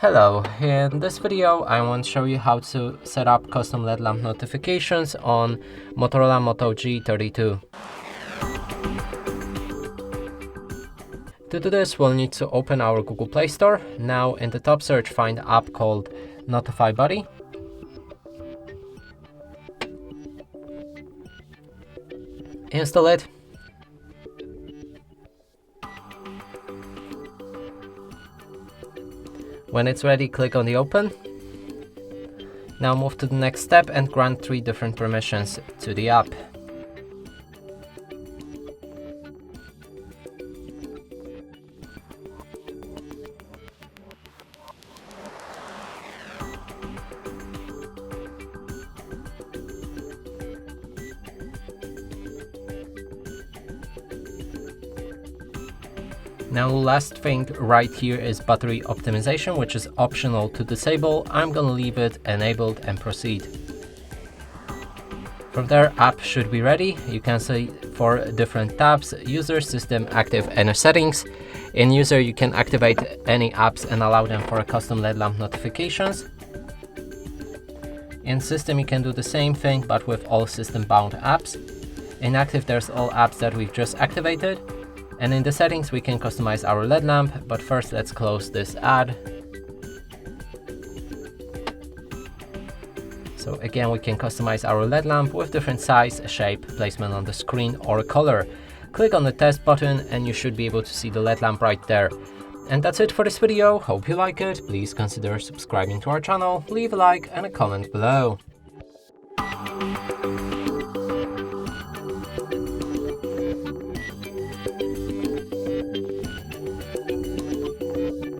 Hello, in this video I want to show you how to set up custom LED lamp notifications on Motorola Moto G32. To do this, we'll need to open our Google Play Store. Now in the top search, find an app called Notify Buddy. Install it. When it's ready, click on the open. Now move to the next step and grant 3 different permissions to the app. Now last thing right here is battery optimization, which is optional to disable. I'm gonna leave it enabled and proceed. From there, app should be ready. You can see 4 different tabs: user, system, active and settings. In user, you can activate any apps and allow them for a custom LED lamp notifications. In system, you can do the same thing but with all system bound apps. In active, there's all apps that we've just activated. And in the settings, we can customize our LED lamp, but first let's close this ad. So again, we can customize our LED lamp with different size, shape, placement on the screen or color. Click on the test button and you should be able to see the LED lamp right there. And that's it for this video. Hope you like it. Please consider subscribing to our channel, leave a like and a comment below.